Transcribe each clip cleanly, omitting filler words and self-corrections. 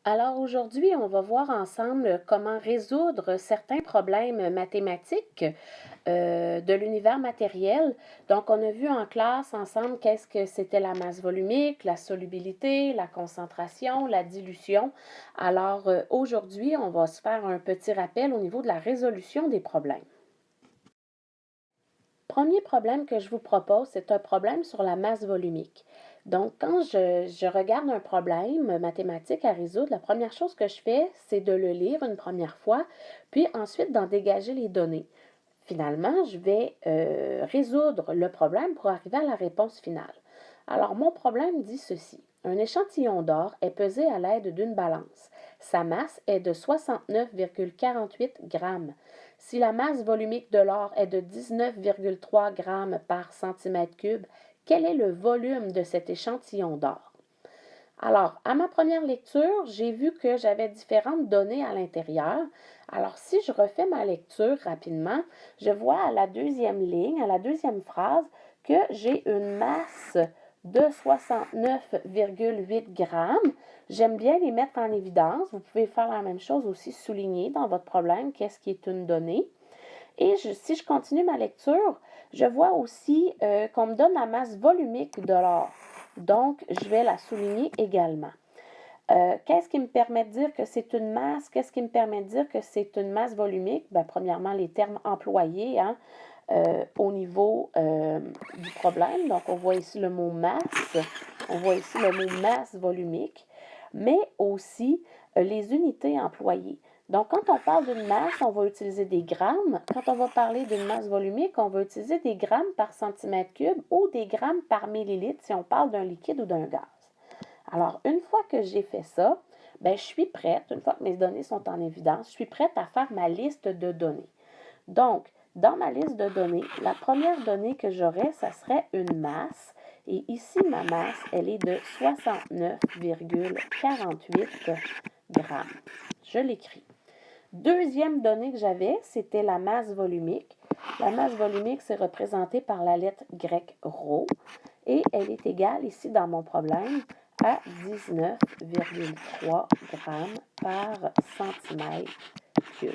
Alors aujourd'hui, on va voir ensemble comment résoudre certains problèmes mathématiques de l'univers matériel. Donc, on a vu en classe ensemble qu'est-ce que c'était la masse volumique, la solubilité, la concentration, la dilution. Alors aujourd'hui, on va se faire un petit rappel au niveau de la résolution des problèmes. Premier problème que je vous propose, c'est un problème sur la masse volumique. Donc, quand je regarde un problème mathématique à résoudre, la première chose que je fais, c'est de le lire une première fois, puis ensuite d'en dégager les données. Finalement, je vais résoudre le problème pour arriver à la réponse finale. Alors, mon problème dit ceci. Un échantillon d'or est pesé à l'aide d'une balance. Sa masse est de 69,48 grammes. Si la masse volumique de l'or est de 19,3 grammes par centimètre cube, quel est le volume de cet échantillon d'or? Alors, à ma première lecture, j'ai vu que j'avais différentes données à l'intérieur. Alors, si je refais ma lecture rapidement, je vois à la deuxième ligne, à la deuxième phrase, que j'ai une masse de 69,8 grammes. J'aime bien les mettre en évidence. Vous pouvez faire la même chose aussi, souligner dans votre problème qu'est-ce qui est une donnée. Et si je continue ma lecture, je vois aussi qu'on me donne la masse volumique de l'or. Donc, je vais la souligner également. Qu'est-ce qui me permet de dire que c'est une masse? Qu'est-ce qui me permet de dire que c'est une masse volumique? Bien, premièrement, les termes employés au niveau du problème. Donc, on voit ici le mot masse, on voit ici le mot masse volumique, mais aussi les unités employées. Donc, quand on parle d'une masse, on va utiliser des grammes. Quand on va parler d'une masse volumique, on va utiliser des grammes par centimètre cube ou des grammes par millilitre si on parle d'un liquide ou d'un gaz. Alors, une fois que j'ai fait ça, ben, je suis prête, une fois que mes données sont en évidence, je suis prête à faire ma liste de données. Donc, dans ma liste de données, la première donnée que j'aurais, ça serait une masse. Et ici, ma masse, elle est de 69,48 grammes. Je l'écris. Deuxième donnée que j'avais, c'était la masse volumique. La masse volumique, c'est représenté par la lettre grecque ρ et elle est égale ici dans mon problème à 19,3 grammes par centimètre cube.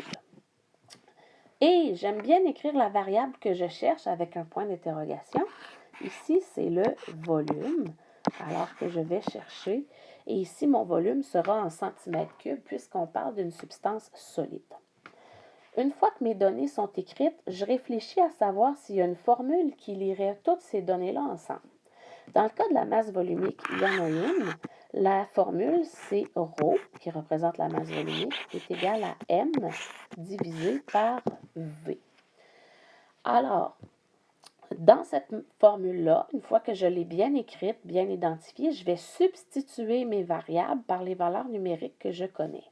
Et j'aime bien écrire la variable que je cherche avec un point d'interrogation. Ici, c'est le volume, alors que je vais chercher. Et ici, mon volume sera en centimètres cubes puisqu'on parle d'une substance solide. Une fois que mes données sont écrites, je réfléchis à savoir s'il y a une formule qui lierait toutes ces données-là ensemble. Dans le cas de la masse volumique, il y en a une. La formule, c'est ρ, qui représente la masse volumique, est égale à m divisé par v. Alors, dans cette formule-là, une fois que je l'ai bien écrite, bien identifiée, je vais substituer mes variables par les valeurs numériques que je connais.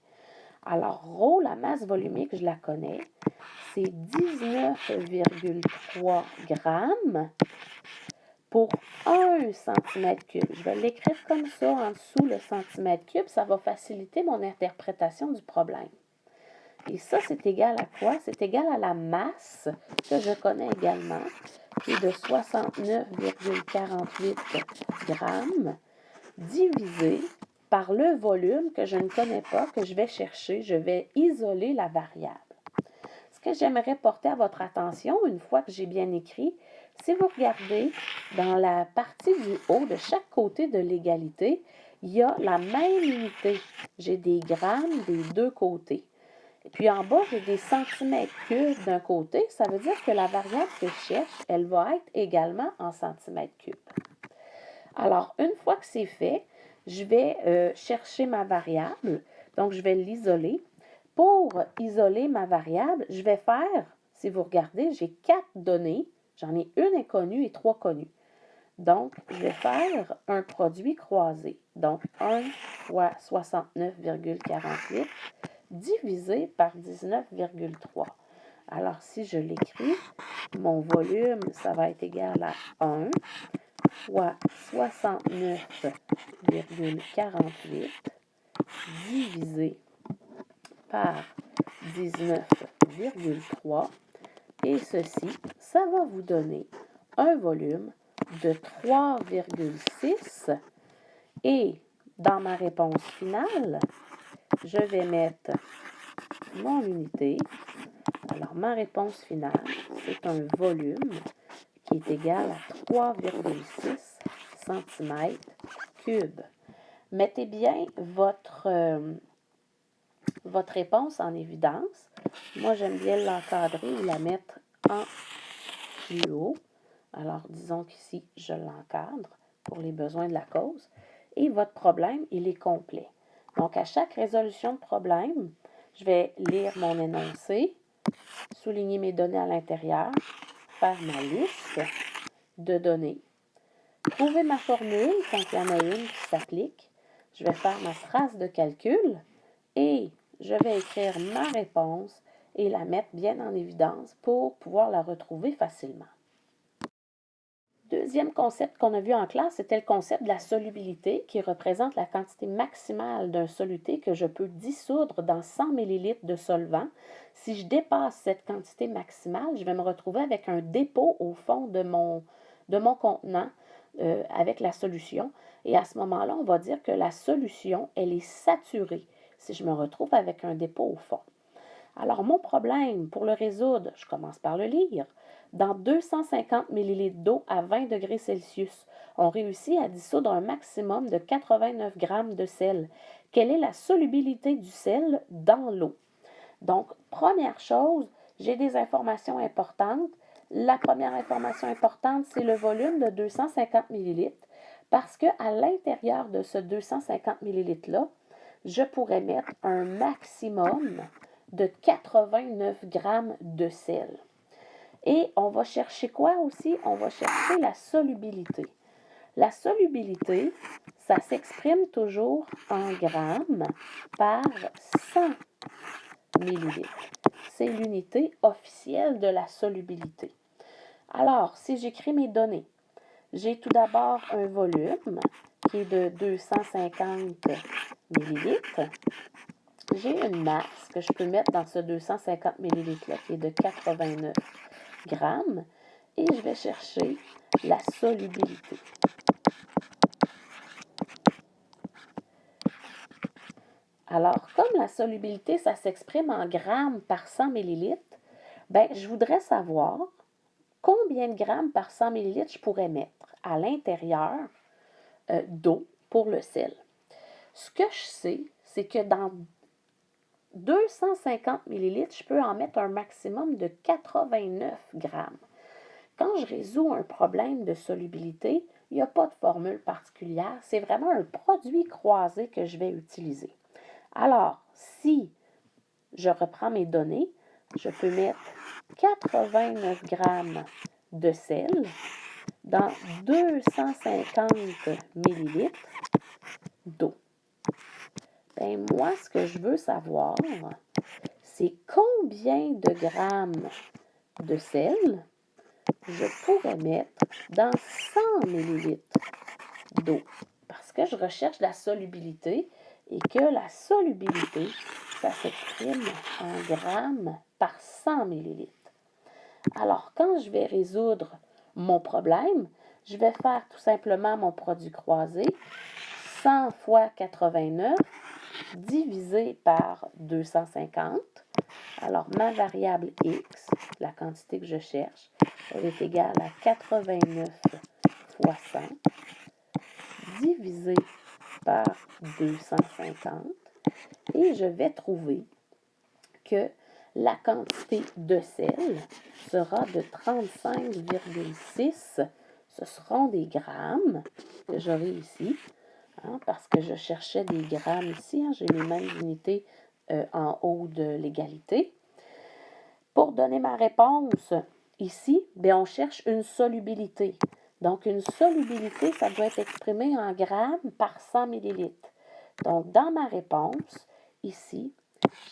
Alors, ρ, la masse volumique, je la connais. C'est 19,3 grammes pour 1 centimètre cube. Je vais l'écrire comme ça en dessous le centimètre cube. Ça va faciliter mon interprétation du problème. Et ça, c'est égal à quoi? C'est égal à la masse que je connais également, qui est de 69,48 grammes, divisé par le volume que je ne connais pas, que je vais chercher. Je vais isoler la variable. Ce que j'aimerais porter à votre attention, une fois que j'ai bien écrit, si vous regardez dans la partie du haut, de chaque côté de l'égalité, il y a la même unité. J'ai des grammes des deux côtés. Et puis en bas, j'ai des centimètres cubes d'un côté. Ça veut dire que la variable que je cherche, elle va être également en centimètres cubes. Alors, une fois que c'est fait, je vais chercher ma variable. Donc, je vais l'isoler. Pour isoler ma variable, je vais faire, si vous regardez, j'ai 4 données. J'en ai une inconnue et 3 connues. Donc, je vais faire un produit croisé. Donc, 1 fois 69,48 divisé par 19,3. Alors, si je l'écris, mon volume, ça va être égal à 1 fois 69,48 divisé par 19,3. Et ceci, ça va vous donner un volume de 3,6. Et dans ma réponse finale, je vais mettre mon unité. Alors, ma réponse finale, c'est un volume qui est égal à 3,6 cm3. Mettez bien votre réponse en évidence. Moi, j'aime bien l'encadrer ou la mettre en fluo. Alors, disons qu'ici, je l'encadre pour les besoins de la cause. Et votre problème, il est complet. Donc, à chaque résolution de problème, je vais lire mon énoncé, souligner mes données à l'intérieur, faire ma liste de données, trouver ma formule quand il y en a une qui s'applique. Je vais faire ma trace de calcul et je vais écrire ma réponse et la mettre bien en évidence pour pouvoir la retrouver facilement. Deuxième concept qu'on a vu en classe, c'était le concept de la solubilité qui représente la quantité maximale d'un soluté que je peux dissoudre dans 100 ml de solvant. Si je dépasse cette quantité maximale, je vais me retrouver avec un dépôt au fond de mon contenant avec la solution. Et à ce moment-là, on va dire que la solution, elle est saturée si je me retrouve avec un dépôt au fond. Alors, mon problème, pour le résoudre, je commence par le lire. Dans 250 ml d'eau à 20 degrés Celsius, on réussit à dissoudre un maximum de 89 g de sel. Quelle est la solubilité du sel dans l'eau? Donc, première chose, j'ai des informations importantes. La première information importante, c'est le volume de 250 ml parce qu'à l'intérieur de ce 250 ml-là, je pourrais mettre un maximum de 89 g de sel. Et on va chercher quoi aussi? On va chercher la solubilité. La solubilité, ça s'exprime toujours en grammes par 100 ml. C'est l'unité officielle de la solubilité. Alors, si j'écris mes données, j'ai tout d'abord un volume qui est de 250 ml. J'ai une masse que je peux mettre dans ce 250 ml-là qui est de 89 grammes et je vais chercher la solubilité. Alors, comme la solubilité, ça s'exprime en grammes par 100 ml, ben, je voudrais savoir combien de grammes par 100 ml je pourrais mettre à l'intérieur d'eau pour le sel. Ce que je sais, c'est que dans 250 ml, je peux en mettre un maximum de 89 grammes. Quand je résous un problème de solubilité, il n'y a pas de formule particulière. C'est vraiment un produit croisé que je vais utiliser. Alors, si je reprends mes données, je peux mettre 89 grammes de sel dans 250 ml d'eau. Ben, moi, ce que je veux savoir, c'est combien de grammes de sel je pourrais mettre dans 100 ml d'eau. Parce que je recherche la solubilité et que la solubilité, ça s'exprime en grammes par 100 ml. Alors, quand je vais résoudre mon problème, je vais faire tout simplement mon produit croisé. 100 fois 89 divisé par 250. Alors, ma variable x, la quantité que je cherche, elle est égale à 89 fois 100 divisé par 250. Et je vais trouver que la quantité de sel sera de 35,6. Ce seront des grammes que j'aurai ici, parce que je cherchais des grammes ici. J'ai les mêmes unités en haut de l'égalité. Pour donner ma réponse ici, bien, on cherche une solubilité. Donc, une solubilité, ça doit être exprimé en grammes par 100 ml. Donc, dans ma réponse, ici,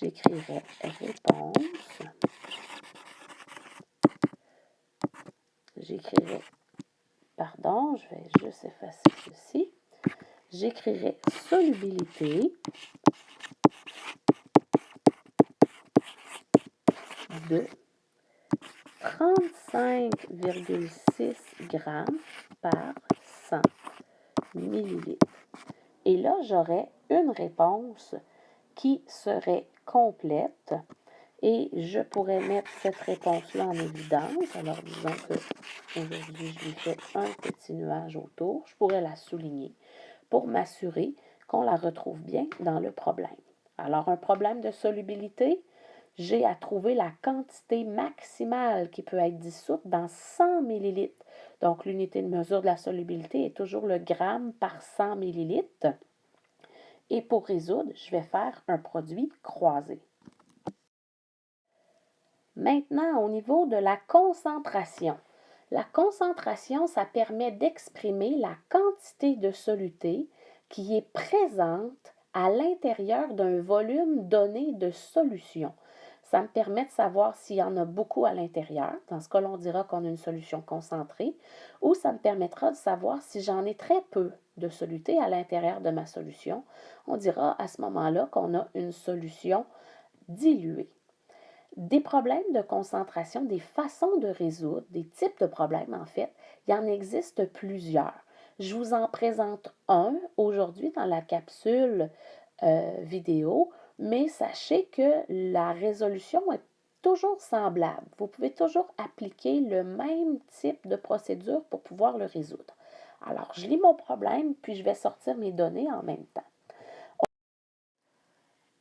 j'écrirai réponse. Pardon, je vais juste effacer ceci. J'écrirai solubilité de 35,6 grammes par 100 millilitres. Et là, j'aurai une réponse qui serait complète. Et je pourrais mettre cette réponse-là en évidence. Alors, disons qu'aujourd'hui, je lui fais un petit nuage autour. Je pourrais la souligner pour m'assurer qu'on la retrouve bien dans le problème. Alors, un problème de solubilité, j'ai à trouver la quantité maximale qui peut être dissoute dans 100 ml. Donc, l'unité de mesure de la solubilité est toujours le gramme par 100 ml. Et pour résoudre, je vais faire un produit croisé. Maintenant, au niveau de la concentration. La concentration, ça permet d'exprimer la quantité de soluté qui est présente à l'intérieur d'un volume donné de solution. Ça me permet de savoir s'il y en a beaucoup à l'intérieur. Dans ce cas-là, on dira qu'on a une solution concentrée. Ou ça me permettra de savoir si j'en ai très peu de soluté à l'intérieur de ma solution. On dira à ce moment-là qu'on a une solution diluée. Des problèmes de concentration, des façons de résoudre, des types de problèmes en fait, il y en existe plusieurs. Je vous en présente un aujourd'hui dans la capsule vidéo, mais sachez que la résolution est toujours semblable. Vous pouvez toujours appliquer le même type de procédure pour pouvoir le résoudre. Alors, je lis mon problème, puis je vais sortir mes données en même temps.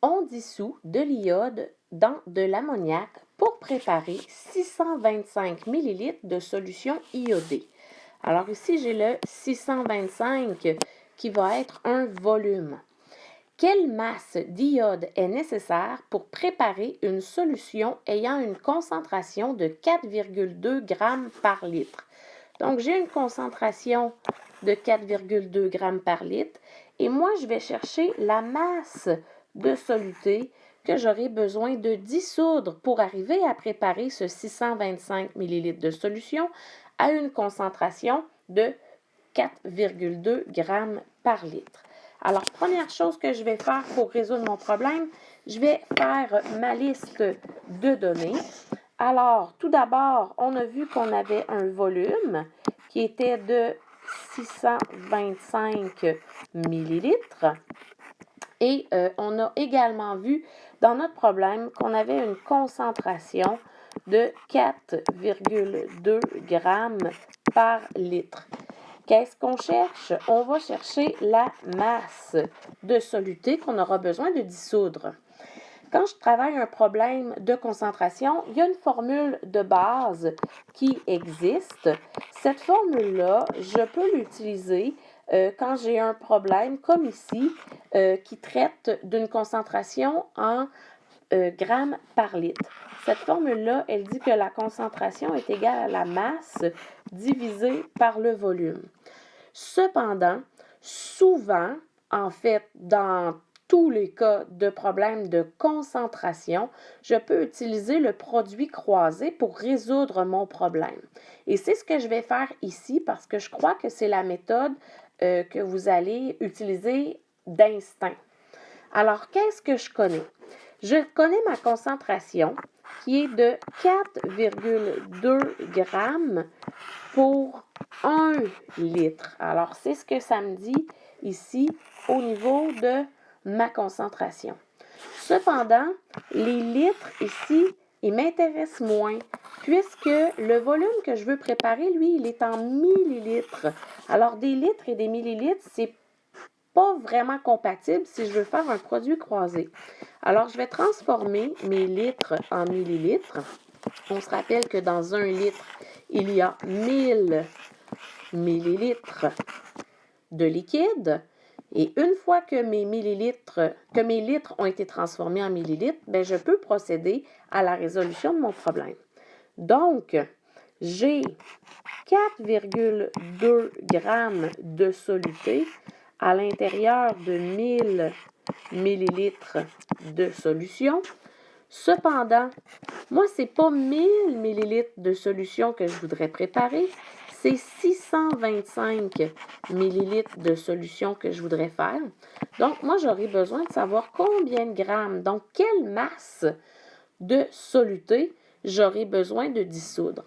On dissout de l'iode dans de l'ammoniac pour préparer 625 ml de solution iodée. Alors ici, j'ai le 625 qui va être un volume. Quelle masse d'iode est nécessaire pour préparer une solution ayant une concentration de 4,2 g par litre? Donc, j'ai une concentration de 4,2 g par litre et moi, je vais chercher la masse de soluté que j'aurai besoin de dissoudre pour arriver à préparer ce 625 ml de solution à une concentration de 4,2 g par litre. Alors, première chose que je vais faire pour résoudre mon problème, je vais faire ma liste de données. Alors, tout d'abord, on a vu qu'on avait un volume qui était de 625 millilitres. Et on a également vu dans notre problème qu'on avait une concentration de 4,2 g par litre. Qu'est-ce qu'on cherche? On va chercher la masse de soluté qu'on aura besoin de dissoudre. Quand je travaille un problème de concentration, il y a une formule de base qui existe. Cette formule-là, je peux l'utiliser quand j'ai un problème comme ici qui traite d'une concentration en grammes par litre. Cette formule-là, elle dit que la concentration est égale à la masse divisée par le volume. Cependant, souvent, en fait, dans tous les cas de problèmes de concentration, je peux utiliser le produit croisé pour résoudre mon problème. Et c'est ce que je vais faire ici parce que je crois que c'est la méthode que vous allez utiliser d'instinct. Alors, qu'est-ce que je connais? Je connais ma concentration qui est de 4,2 grammes pour 1 litre. Alors, c'est ce que ça me dit ici au niveau de ma concentration. Cependant, les litres ici, ils m'intéressent moins puisque le volume que je veux préparer, lui, il est en millilitres. Alors, des litres et des millilitres, c'est pas vraiment compatible si je veux faire un produit croisé. Alors, je vais transformer mes litres en millilitres. On se rappelle que dans 1 litre, il y a 1000 millilitres de liquide. Et une fois que mes litres ont été transformés en millilitres, bien, je peux procéder à la résolution de mon problème. Donc, j'ai 4,2 grammes de soluté à l'intérieur de 1000 millilitres de solution. Cependant, moi, ce n'est pas 1000 millilitres de solution que je voudrais préparer, c'est 625 millilitres de solution que je voudrais faire. Donc, moi, j'aurais besoin de savoir combien de grammes, donc quelle masse de soluté j'aurais besoin de dissoudre.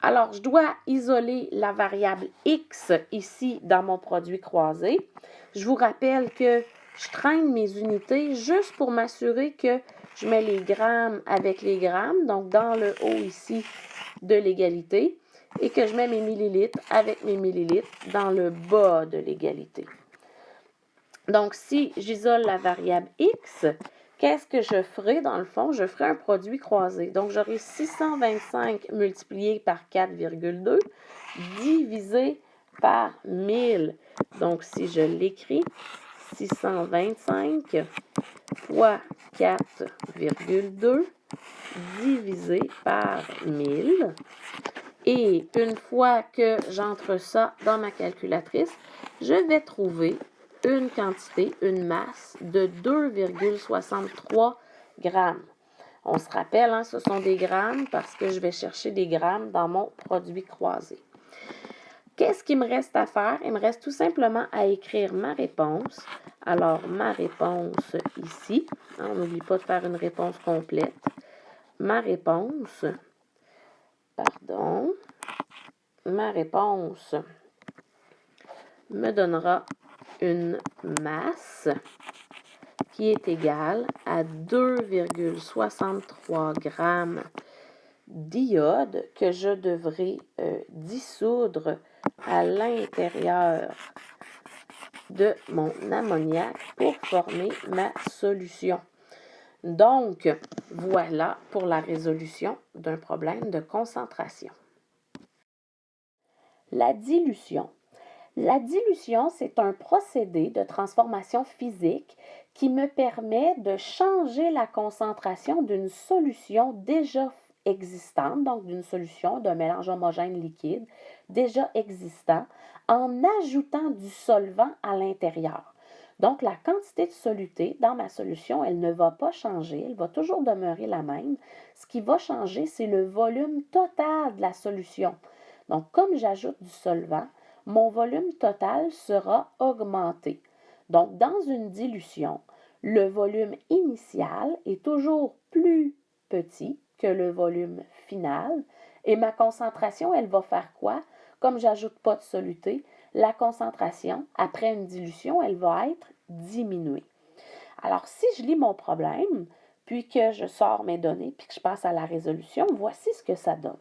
Alors, je dois isoler la variable X ici dans mon produit croisé. Je vous rappelle que je traîne mes unités juste pour m'assurer que je mets les grammes avec les grammes, donc dans le haut ici de l'égalité, et que je mets mes millilitres avec mes millilitres dans le bas de l'égalité. Donc, si j'isole la variable x, qu'est-ce que je ferai dans le fond? Je ferai un produit croisé. Donc, j'aurai 625 multiplié par 4,2 divisé par 1000. Donc, si je l'écris, 625 fois 4,2 divisé par 1000. Et une fois que j'entre ça dans ma calculatrice, je vais trouver une quantité, une masse de 2,63 grammes. On se rappelle, hein, ce sont des grammes parce que je vais chercher des grammes dans mon produit croisé. Qu'est-ce qu'il me reste à faire? Il me reste tout simplement à écrire ma réponse. Alors, ma réponse ici, hein, on n'oublie pas de faire une réponse complète. Ma réponse me donnera une masse qui est égale à 2,63 grammes d'iode que je devrai dissoudre à l'intérieur de mon ammoniac pour former ma solution. Donc, voilà pour la résolution d'un problème de concentration. La dilution. La dilution, c'est un procédé de transformation physique qui me permet de changer la concentration d'une solution déjà existante, donc d'une solution, d'un mélange homogène liquide déjà existant, en ajoutant du solvant à l'intérieur. Donc, la quantité de soluté dans ma solution, elle ne va pas changer, elle va toujours demeurer la même. Ce qui va changer, c'est le volume total de la solution. Donc, comme j'ajoute du solvant, mon volume total sera augmenté. Donc, dans une dilution, le volume initial est toujours plus petit que le volume final et ma concentration, elle va faire quoi? Comme j'ajoute pas de soluté, la concentration, après une dilution, elle va être diminuée. Alors, si je lis mon problème, puis que je sors mes données, puis que je passe à la résolution, voici ce que ça donne.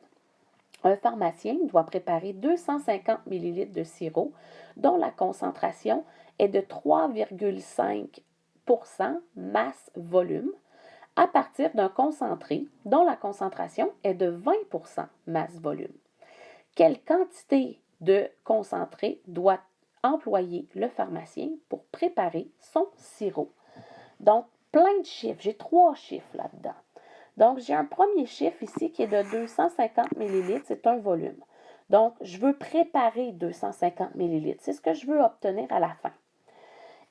Un pharmacien doit préparer 250 ml de sirop dont la concentration est de 3,5 masse-volume à partir d'un concentré dont la concentration est de 20 masse-volume. Quelle quantité de concentré doit employer le pharmacien pour préparer son sirop? Donc, plein de chiffres. J'ai 3 chiffres là-dedans. Donc, j'ai un premier chiffre ici qui est de 250 ml, c'est un volume. Donc, je veux préparer 250 ml. C'est ce que je veux obtenir à la fin.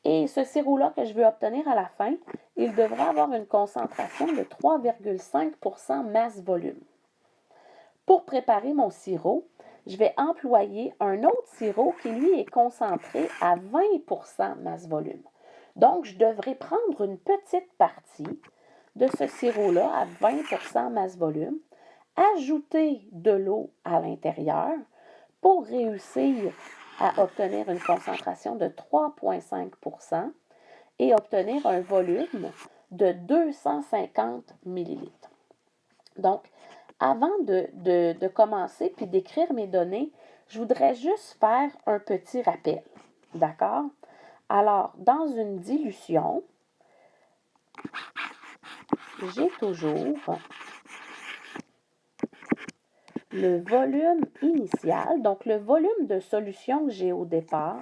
Et ce sirop-là que je veux obtenir à la fin, il devra avoir une concentration de 3,5 masse-volume. Pour préparer mon sirop, je vais employer un autre sirop qui, lui, est concentré à 20 masse-volume. Donc, je devrais prendre une petite partie de ce sirop-là à 20 masse-volume, ajouter de l'eau à l'intérieur pour réussir à obtenir une concentration de 3,5 et obtenir un volume de 250 ml. Donc, avant de commencer puis d'écrire mes données, je voudrais juste faire un petit rappel. D'accord? Alors, dans une dilution, j'ai toujours le volume initial, donc le volume de solution que j'ai au départ,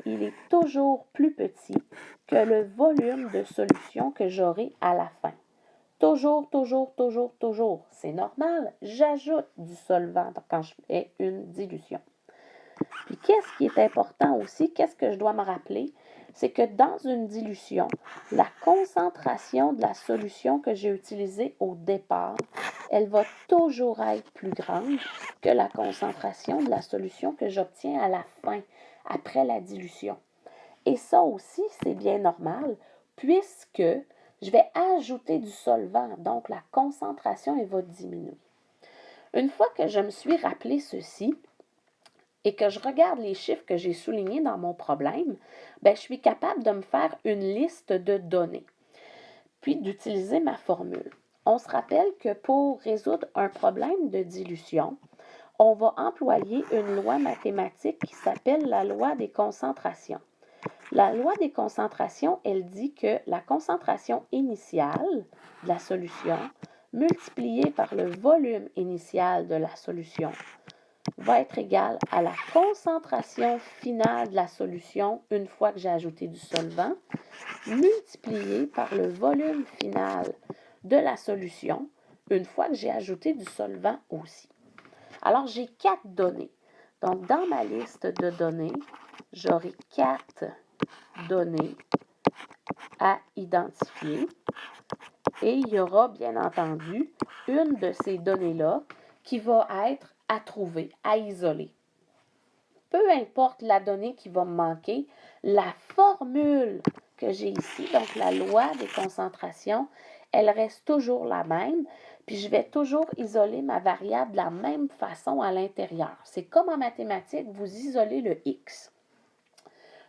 il est toujours plus petit que le volume de solution que j'aurai à la fin. Toujours, toujours, toujours, toujours. C'est normal, j'ajoute du solvant quand je fais une dilution. Puis qu'est-ce qui est important aussi, qu'est-ce que je dois me rappeler? C'est que dans une dilution, la concentration de la solution que j'ai utilisée au départ, elle va toujours être plus grande que la concentration de la solution que j'obtiens à la fin, après la dilution. Et ça aussi, c'est bien normal, puisque je vais ajouter du solvant, donc la concentration, elle va diminuer. Une fois que je me suis rappelé ceci, et que je regarde les chiffres que j'ai soulignés dans mon problème, bien, je suis capable de me faire une liste de données, puis d'utiliser ma formule. On se rappelle que pour résoudre un problème de dilution, on va employer une loi mathématique qui s'appelle la loi des concentrations. La loi des concentrations, elle dit que la concentration initiale de la solution multipliée par le volume initial de la solution va être égale à la concentration finale de la solution une fois que j'ai ajouté du solvant, multipliée par le volume final de la solution une fois que j'ai ajouté du solvant aussi. Alors, j'ai 4 données. Donc, dans ma liste de données, j'aurai 4 données à identifier. Et il y aura, bien entendu, une de ces données-là qui va être à trouver, à isoler. Peu importe la donnée qui va me manquer, la formule que j'ai ici, donc la loi des concentrations, elle reste toujours la même, puis je vais toujours isoler ma variable de la même façon à l'intérieur. C'est comme en mathématiques, vous isolez le X.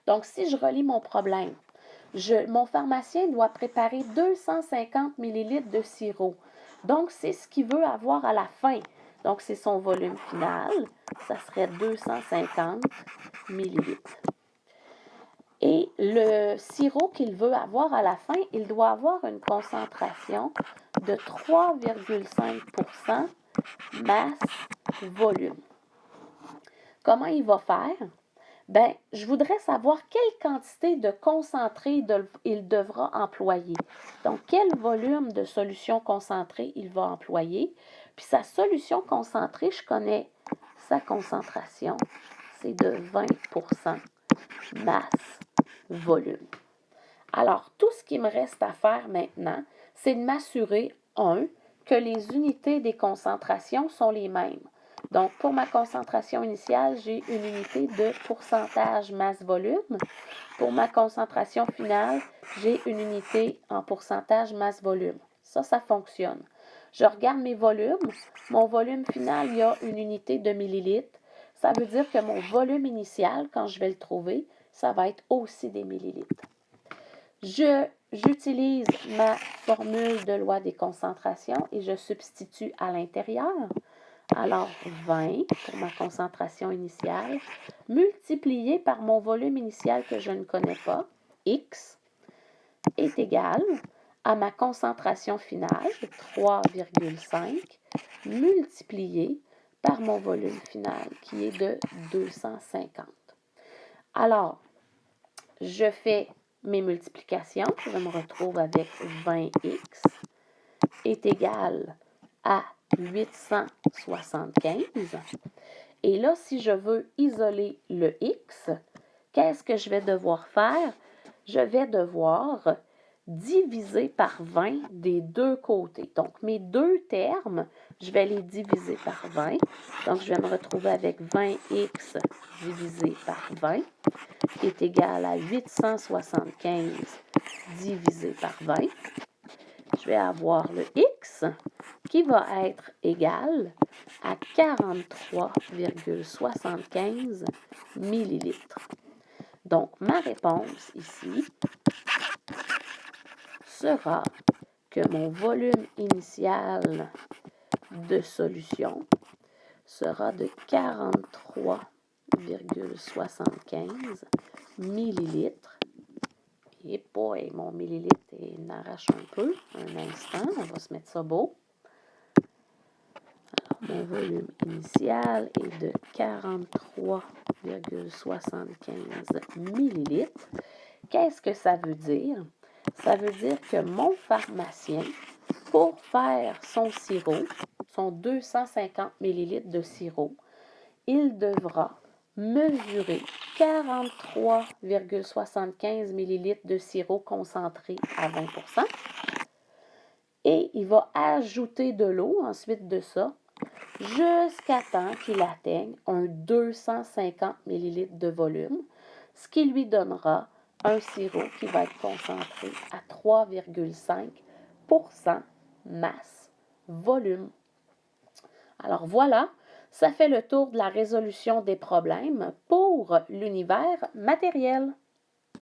Donc, si je relis mon problème, mon pharmacien doit préparer 250 ml de sirop. Donc, c'est ce qu'il veut avoir à la fin. Donc, c'est son volume final. Ça serait 250 ml. Et le sirop qu'il veut avoir à la fin, il doit avoir une concentration de 3,5% masse volume. Comment il va faire? Bien, je voudrais savoir quelle quantité de concentré il devra employer. Donc, quel volume de solution concentrée il va employer. Puis sa solution concentrée, je connais sa concentration, c'est de 20% masse volume. Alors, tout ce qui me reste à faire maintenant, c'est de m'assurer, que les unités des concentrations sont les mêmes. Donc, pour ma concentration initiale, j'ai une unité de pourcentage masse-volume. Pour ma concentration finale, j'ai une unité en pourcentage masse-volume. Ça fonctionne. Je regarde mes volumes. Mon volume final, il y a une unité de millilitres. Ça veut dire que mon volume initial, quand je vais le trouver, ça va être aussi des millilitres. J'utilise ma formule de loi des concentrations et je substitue à l'intérieur. Alors, 20 pour ma concentration initiale, multiplié par mon volume initial que je ne connais pas, X, est égal à ma concentration finale, 3,5, multiplié par mon volume final, qui est de 250. Alors, je fais mes multiplications, je me retrouve avec 20x est égal à 875. Et là, si je veux isoler le x, qu'est-ce que je vais devoir faire? Je vais devoir diviser par 20 des deux côtés. Donc, mes deux termes, je vais les diviser par 20. Donc, je vais me retrouver avec 20x divisé par 20 est égal à 875 divisé par 20. Je vais avoir le x qui va être égal à 43,75 millilitres. Donc, ma réponse ici sera que mon volume initial de solution sera de 43,75 millilitres. Et boy, mon millilitre n'arrache un peu. Un instant, on va se mettre ça beau. Alors, mon volume initial est de 43,75 millilitres. Qu'est-ce que ça veut dire? Ça veut dire que mon pharmacien, pour faire son sirop, son 250 millilitres de sirop, il devra mesurer 43,75 millilitres de sirop concentré à 20%. Et il va ajouter de l'eau ensuite de ça jusqu'à temps qu'il atteigne un 250 millilitres de volume, ce qui lui donnera un sirop qui va être concentré à 3,5% masse volume. Alors voilà, Ça fait le tour de la résolution des problèmes pour l'univers matériel.